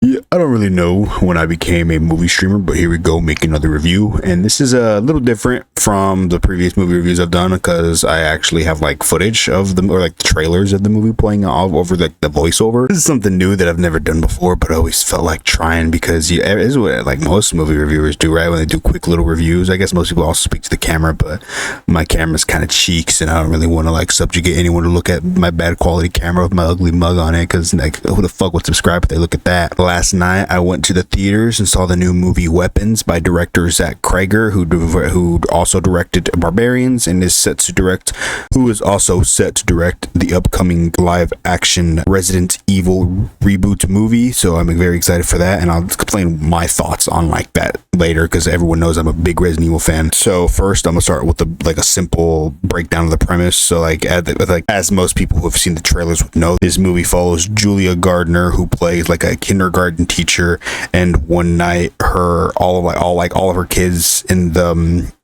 Yeah, I don't really know when I became a movie streamer, but here we go, make another review. And this is a little different from the previous movie reviews I've done because I actually have like footage of them or like the trailers of the movie playing all over like the voiceover. This is something new that I've never done before, but I always felt like trying because it is what like most movie reviewers do, right? When they do quick little reviews. I guess most people also speak to the camera, but my camera's kind of cheeks and I don't really want to like subjugate anyone to look at my bad quality camera with my ugly mug on it because like who the fuck would subscribe if they look at that? Last night I went to the theaters and saw the new movie Weapons by director Zach Cregger, who also directed Barbarians and is set to direct the upcoming live action Resident Evil reboot movie. So I'm very excited for that, and I'll explain my thoughts on like that later because everyone knows I'm a big Resident Evil fan. So first I'm gonna start with a simple breakdown of the premise. So as most people who have seen the trailers would know, this movie follows Julia Gardner, who plays like a kindergarten teacher, and one night all of her kids in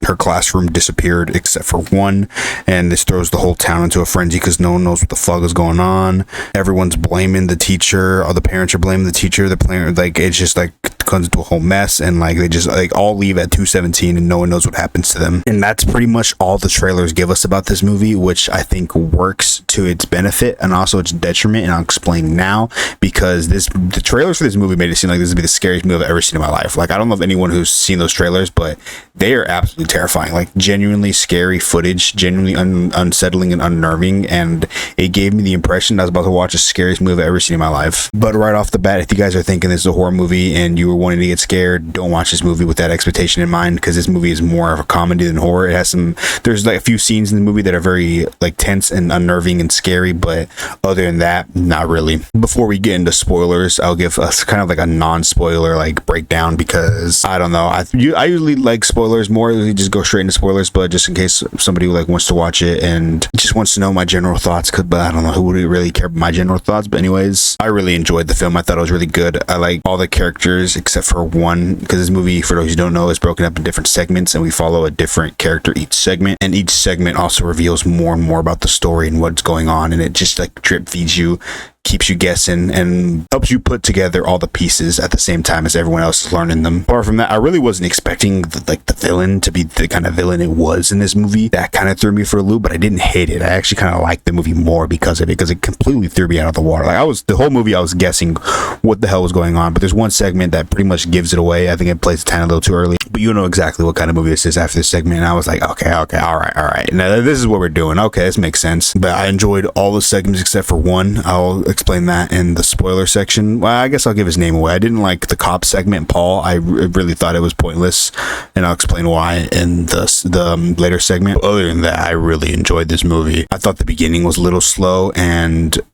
her classroom disappeared except for one, and this throws the whole town into a frenzy because no one knows what the fuck is going on. Everyone's blaming the teacher, or the parents are blaming the teacher. The parent, like, it's just like comes into a whole mess, and like they just like all leave at 2:17 and no one knows what happens to them. And that's pretty much all the trailers give us about this movie, which I think works to its benefit and also its detriment, and I'll explain now because the trailers for this movie made it seem like this would be the scariest movie I've ever seen in my life. Like, I don't know if anyone who's seen those trailers, but they are absolutely terrifying. Like, genuinely scary footage, genuinely unsettling and unnerving, and it gave me the impression I was about to watch the scariest movie I've ever seen in my life. But right off the bat, if you guys are thinking this is a horror movie and you were wanting to get scared, don't watch this movie with that expectation in mind, because this movie is more of a comedy than horror. It has there's like a few scenes in the movie that are very like tense and unnerving and scary, but other than that, not really. Before we get into spoilers, I'll give us kind of like a non-spoiler like breakdown, because I don't know, I usually like spoilers more. I usually just go straight into spoilers, but just in case somebody like wants to watch it and just wants to know my general thoughts, but I don't know who would really care about my general thoughts. But anyways, I really enjoyed the film. I thought it was really good. I like all the characters except for one, because this movie, for those who don't know, is broken up in different segments and we follow a different character each segment, and each segment also reveals more and more about the story and what's going on, and it just like drip feeds you, keeps you guessing, and helps you put together all the pieces at the same time as everyone else is learning them. Apart from that, I really wasn't expecting the villain to be the kind of villain it was in this movie. That kind of threw me for a loop, but I didn't hate it. I actually kind of liked the movie more because of it, because it completely threw me out of the water. Like, the whole movie I was guessing what the hell was going on, but there's one segment that pretty much gives it away. I think it plays the time a little too early, but you know exactly what kind of movie this is after this segment, and I was like, okay, all right. Now this is what we're doing. Okay, this makes sense. But I enjoyed all the segments except for one. I'll explain that in the spoiler section. Well, I guess I'll give his name away. I didn't like the cop segment, Paul. I really thought it was pointless, and I'll explain why in the later segment. But other than that, I really enjoyed this movie. I thought the beginning was a little slow,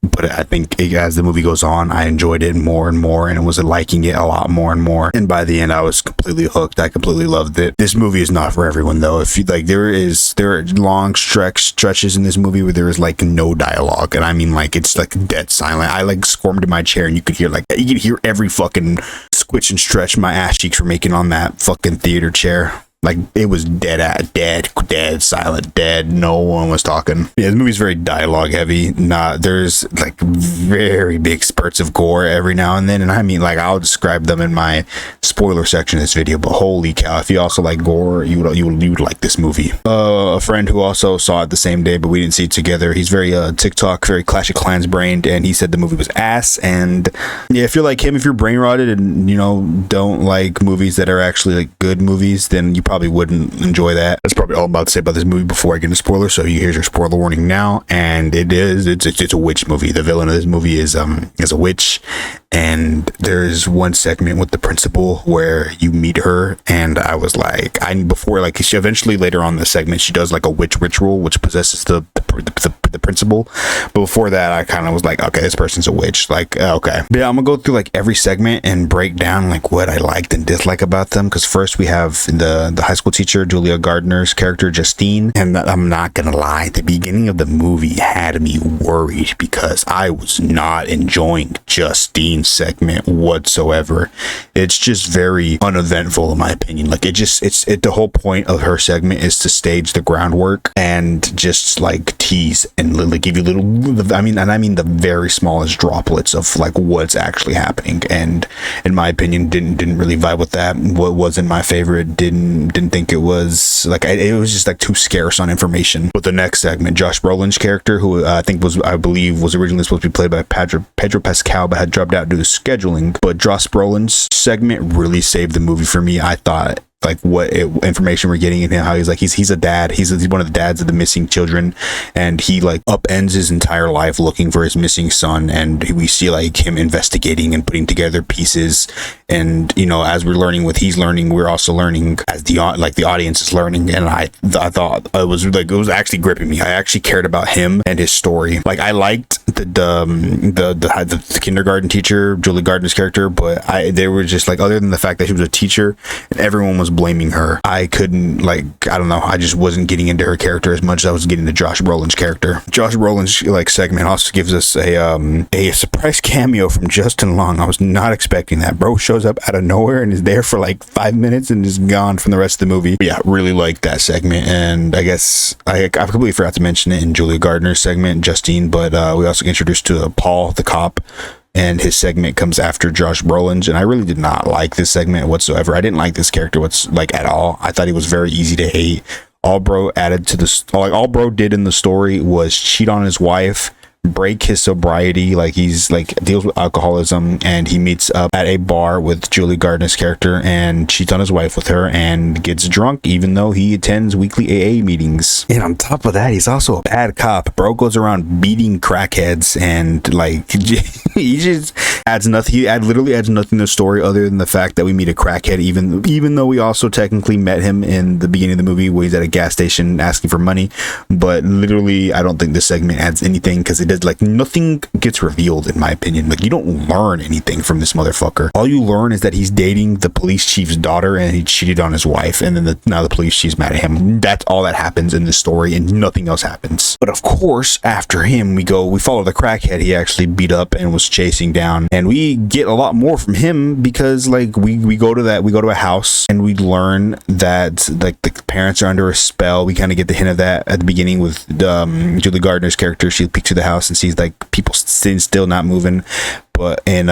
but I think as the movie goes on, I enjoyed it more and more, and was liking it a lot more and more. And by the end, I was completely hooked. I completely loved it. This movie is not for everyone, though. If you like, there are long stretches in this movie where there is like no dialogue, and I mean like it's like dead silent. I like squirmed in my chair, and you could hear every fucking squitch and stretch my ass cheeks were making on that fucking theater chair. Like, it was dead silent, dead. No one was talking. Yeah, the movie's very dialogue heavy. There's like very big spurts of gore every now and then, and I mean, like, I'll describe them in my spoiler section of this video. But holy cow, if you also like gore, you would like this movie. A friend who also saw it the same day, but we didn't see it together. He's very TikTok, very Clash of Clans brained, and he said the movie was ass. And yeah, if you're like him, if you're brain rotted and don't like movies that are actually like good movies, then you probably wouldn't enjoy that. That's probably all I'm about to say about this movie before I get into spoilers. So here's your spoiler warning now. And it's a witch movie. The villain of this movie is a witch, and there's one segment with the principal where you meet her, and I was like, she eventually later on in the segment, she does like a witch ritual which possesses the principal, but before that I kind of was like, okay, this person's a witch, like, okay. But yeah, I'm gonna go through like every segment and break down like what I liked and disliked about them, because first we have the high school teacher, Julia Gardner's character, Justine, and I'm not gonna lie, the beginning of the movie had me worried because I was not enjoying Justine's segment whatsoever. It's just very uneventful in my opinion. Like, the whole point of her segment is to stage the groundwork and just like tease and like give you I mean the very smallest droplets of like what's actually happening. And in my opinion, didn't really vibe with that. What wasn't my favorite, didn't think it was like, it was just like too scarce on information. But the next segment, Josh Brolin's character, who I believe was originally supposed to be played by Pedro Pascal, but had dropped out due to scheduling. But Josh Brolin's segment really saved the movie for me. I thought like information we're getting in him, how he's a dad, he's one of the dads of the missing children, and he like upends his entire life looking for his missing son. And we see like him investigating and putting together pieces, and you know, as we're learning what he's learning, we're also learning as the audience is learning. And I thought it was actually gripping me. I actually cared about him and his story. Like I liked the kindergarten teacher, Julie Gardner's character, but they were just like, other than the fact that she was a teacher and everyone was blaming her, I couldn't, like, I don't know, I just wasn't getting into her character as much as I was getting to Josh Brolin's character. Josh Brolin's like segment also gives us a surprise cameo from Justin Long. I was not expecting that. Bro shows up out of nowhere and is there for like 5 minutes and is gone from the rest of the movie. But yeah, really liked that segment. And I guess I completely forgot to mention it in Julia Gardner's segment, Justine, but we also get introduced to Paul the cop, and his segment comes after Josh Brolin's, and I really did not like this segment whatsoever. I didn't like this character at all. I thought he was very easy to hate. All bro did in the story was cheat on his wife, break his sobriety, like he's like deals with alcoholism, and he meets up at a bar with Julie Gardner's character and cheats on his wife with her and gets drunk even though he attends weekly AA meetings. And on top of that, he's also a bad cop. Bro goes around beating crackheads, and like he just adds nothing. He literally adds nothing to the story other than the fact that we meet a crackhead, even though we also technically met him in the beginning of the movie where he's at a gas station asking for money. But literally, I don't think this segment adds anything, because it does, like, nothing gets revealed in my opinion. Like, you don't learn anything from this motherfucker. All you learn is that he's dating the police chief's daughter and he cheated on his wife, and then now the police chief's mad at him. That's all that happens in this story, and nothing else happens. But of course, after him, we follow the crackhead he actually beat up and was chasing down, and we get a lot more from him, because like we go to a house and we learn that like the parents are under a spell. We kind of get the hint of that at the beginning with Julie Gardner's character. She peeks through the house and sees like people sitting still, not moving. But in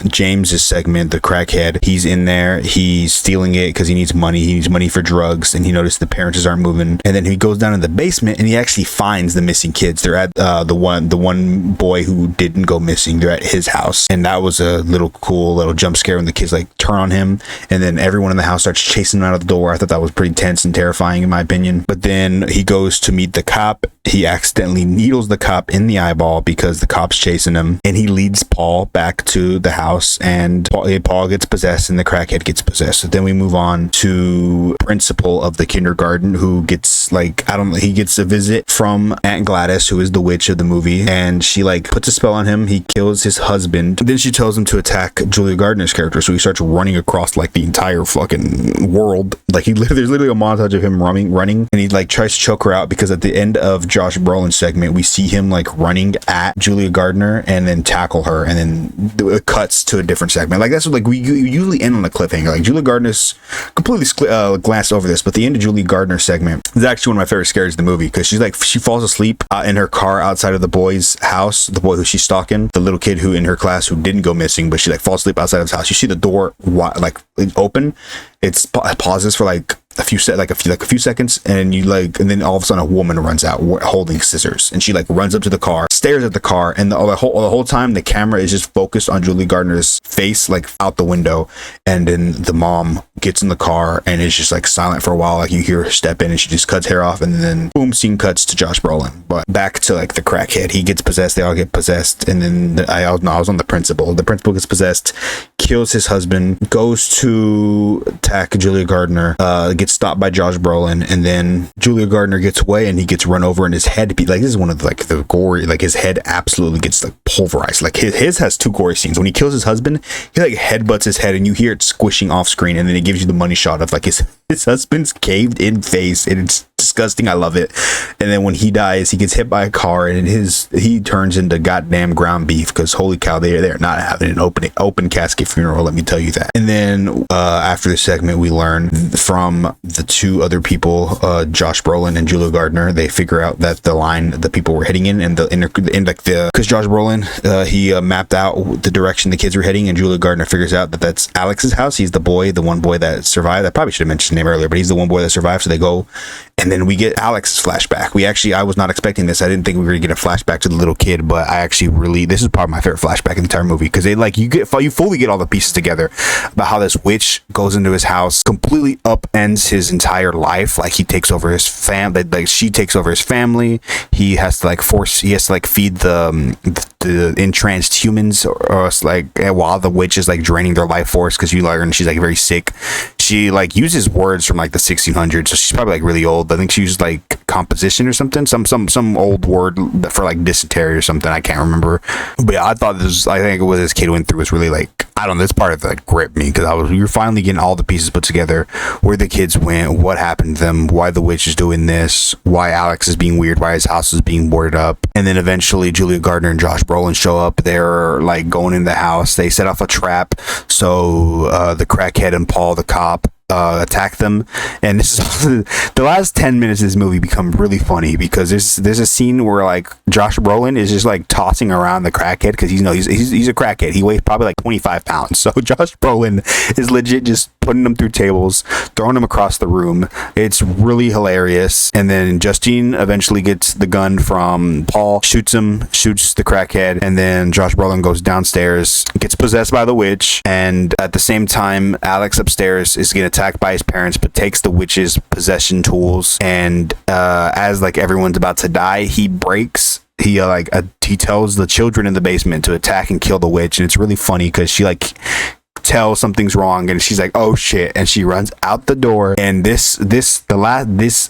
James's segment, the crackhead, he's in there, he's stealing it because he needs money. He needs money for drugs, and he noticed the parents aren't moving. And then he goes down in the basement and he actually finds the missing kids. They're at the one boy who didn't go missing. They're at his house, and that was a cool little jump scare when the kids like turn on him, and then everyone in the house starts chasing him out of the door. I thought that was pretty tense and terrifying in my opinion. But then he goes to meet the cop. He accidentally needles the cop in the eyeball because the cop's chasing him, and he leads Paul back to the house, and Paul gets possessed and the crackhead gets possessed. So then we move on to principal of the kindergarten, who gets he gets a visit from Aunt Gladys, who is the witch of the movie, and she like puts a spell on him. He kills his husband. Then she tells him to attack Julia Gardner's character, so he starts running across like the entire fucking world. Like there's literally a montage of him running, and he like tries to choke her out, because at the end of Josh Brolin's segment, we see him like running at Julia Gardner and then tackle her, and then it cuts to a different segment. Like that's what, like we usually end on a cliffhanger. Like Julia Gardner's completely glanced over this, but the end of Julia Gardner's segment is actually one of my favorite scares of the movie, because she falls asleep in her car outside of the boy's house, the boy who she's stalking, the little kid who in her class who didn't go missing, but she like falls asleep outside of his house. You see the door like open. It pauses for like a few seconds, and then all of a sudden a woman runs out holding scissors, and she like runs up to the car, stares at the car, and the whole time the camera is just focused on Julie Gardner's face, like out the window. And then the mom gets in the car and is just like silent for a while. Like you hear her step in and she just cuts hair off, and then boom, scene cuts to Josh Brolin. But back to like the crackhead, he gets possessed. They all get possessed, and then I was on the principal. The principal gets possessed, kills his husband, goes to attack Julia Gardner, gets stopped by Josh Brolin, and then Julia Gardner gets away and he gets run over, and his head, like this is one of like the gory, like his head absolutely gets like pulverized. Like his has two gory scenes. When he kills his husband, he like headbutts his head and you hear it squishing off screen, and then it gives you the money shot of like his his husband's caved in face, and it's disgusting. I love it. And then when he dies, he gets hit by a car, and he turns into goddamn ground beef, because holy cow, they're not having an open casket funeral, let me tell you that. And then after the segment, we learn from the two other people, Josh Brolin and Julia Gardner. They figure out that the line the people were heading in, and because Josh Brolin, he mapped out the direction the kids were heading, and Julia Gardner figures out that that's Alex's house. He's the one boy that survived. I probably should have mentioned his name earlier, but he's the one boy that survived. So they go, and then we get Alex's flashback. I was not expecting this. I didn't think we were gonna get a flashback to the little kid, but this is probably my favorite flashback in the entire movie, because you fully get all the pieces together about how this witch goes into his house, completely upends his entire life. Like, he takes over his family. Like, she takes over his family. He has to feed the entranced humans, or while the witch is like draining their life force, because you learn she's like very sick. She like uses words from like the 1600s, so she's probably like really old. I think she used like composition or something, some old word for like dysentery or something. I can't remember, but yeah, I think what this kid went through was really like, I don't know, this part of it like gripped me, because we were finally getting all the pieces put together, where the kids went, what happened to them, why the witch is doing this, why Alex is being weird, why his house is being boarded up. And then eventually Julia Gardner and Josh Brolin show up. They're like going in the house. They set off a trap, so the crackhead and Paul, the cop, attack them. And this is the last 10 minutes of this movie become really funny, because there's a scene where like Josh Brolin is just like tossing around the crackhead, because he's a crackhead. He weighs probably like 25 pounds, so Josh Brolin is legit just putting him through tables, throwing him across the room. It's really hilarious. And then Justine eventually gets the gun from Paul, shoots the crackhead, and then Josh Brolin goes downstairs, gets possessed by the witch, and at the same time Alex upstairs is getting attacked by his parents, but takes the witch's possession tools, and as like everyone's about to die, he breaks. He tells the children in the basement to attack and kill the witch, and it's really funny because she like tells something's wrong, and she's like, oh shit, and she runs out the door. And this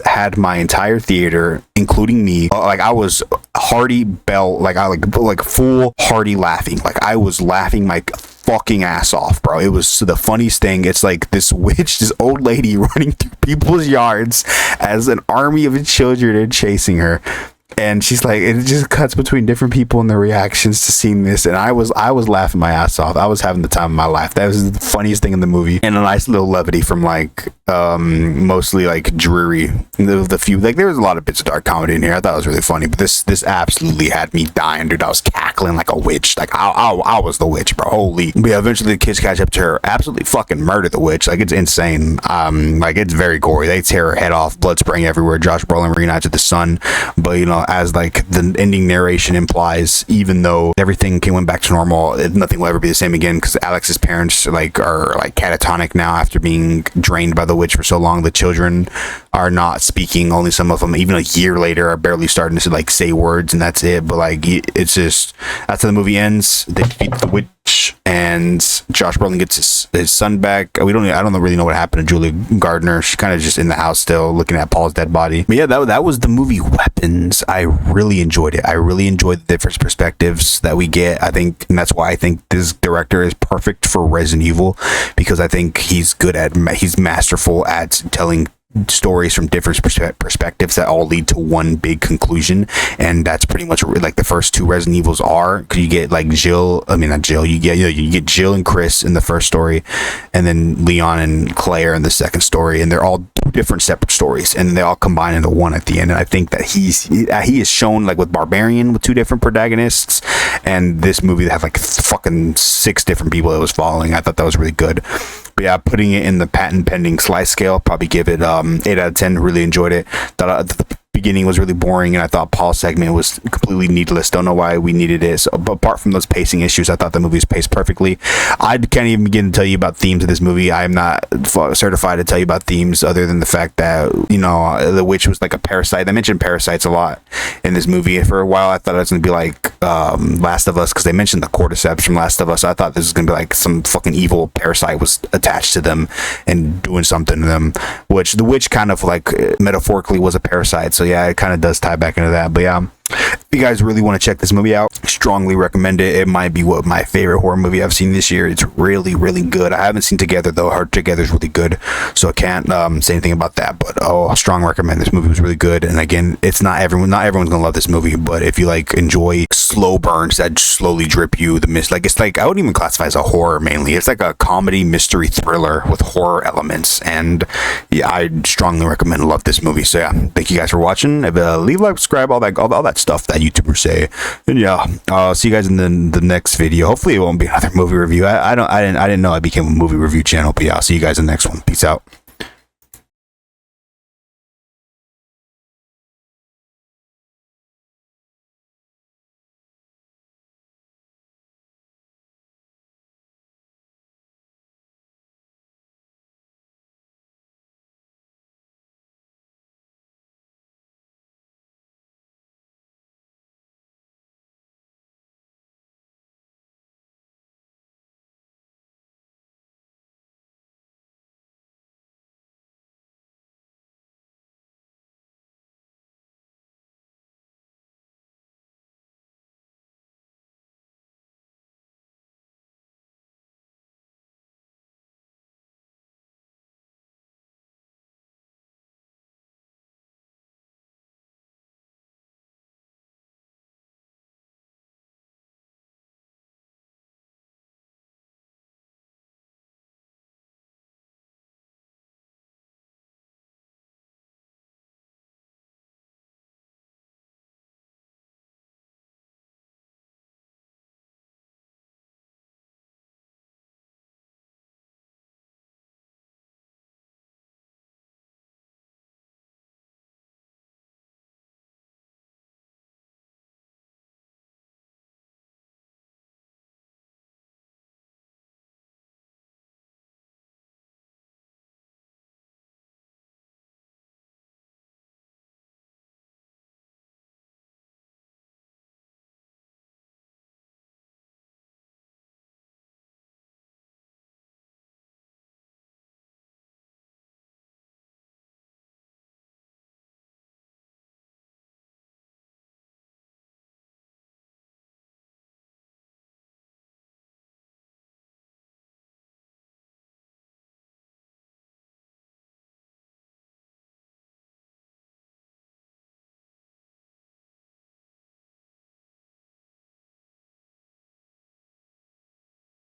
had my entire theater, including me, like I was hearty bell, like I like full hearty laughing. Like I was laughing my fucking ass off, bro. It was the funniest thing. It's like this witch, this old lady running through people's yards as an army of children are chasing her. And she's like, it just cuts between different people and their reactions to seeing this, and I was laughing my ass off. I was having the time of my life. That was the funniest thing in the movie, and a nice little levity from like mostly like dreary. The few, like, there was a lot of bits of dark comedy in here. I thought it was really funny, but this absolutely had me dying, dude. I was cackling like a witch. Like I was the witch, bro. Holy. But yeah, eventually the kids catch up to her, absolutely fucking murder the witch. Like, it's insane. Like, it's very gory. They tear her head off, blood spraying everywhere. Josh Brolin reunites with the son, but you know, as like the ending narration implies, even though everything went back to normal, nothing will ever be the same again, because Alex's parents are like catatonic now after being drained by the witch for so long. The children are not speaking. Only some of them, even a year later, are barely starting to like say words, and that's it. But like, it's just, that's how the movie ends. They defeat the witch, and Josh Brolin gets his son back. I don't really know what happened to Julia Gardner. She's kind of just in the house still, looking at Paul's dead body. But yeah, that was the movie Weapons. I really enjoyed it. I really enjoyed the different perspectives that we get. I think, and that's why I think this director is perfect for Resident Evil, because I think he's masterful at telling stories from different perspectives that all lead to one big conclusion. And that's pretty much like the first two Resident Evils are, because you get like you get Jill and Chris in the first story, and then Leon and Claire in the second story, and they're all two different separate stories, and they all combine into one at the end. And I think that he is shown, like with Barbarian, with two different protagonists, and this movie that had like fucking 6 different people that was following. I thought that was really good. But yeah, putting it in the patent pending slice scale, probably give it 8 out of 10. Really enjoyed it. Thought the beginning was really boring, and I thought Paul's segment was completely needless. Don't know why we needed it. So, but apart from those pacing issues, I thought the movie was paced perfectly. I can't even begin to tell you about themes of this movie. I am not certified to tell you about themes, other than the fact that, you know, the witch was like a parasite. They mentioned parasites a lot in this movie. For a while, I thought it was going to be like Last of Us, because they mentioned the cordyceps from Last of Us. I thought this was going to be like some fucking evil parasite was attached to them and doing something to them, which the witch kind of like metaphorically was a parasite. So yeah, it kind of does tie back into that. But yeah, If you guys really want to check this movie out, strongly recommend it. It might be what my favorite horror movie I've seen this year. It's really, really good. I haven't seen Together though. Heard Together is really good, so I can't say anything about that. But I strong recommend. This movie was really good. And again, it's not everyone's gonna love this movie, but if you like enjoy slow burns that slowly drip you the mist, like it's like I wouldn't even classify as a horror mainly. It's like a comedy mystery thriller with horror elements, and yeah, I strongly recommend. Love this movie. So yeah, thank you guys for watching. Leave a like, subscribe, all that stuff that YouTubers say. And yeah, I'll see you guys in the next video. Hopefully it won't be another movie review. I didn't know I became a movie review channel, but yeah, I'll see you guys in the next one. Peace out.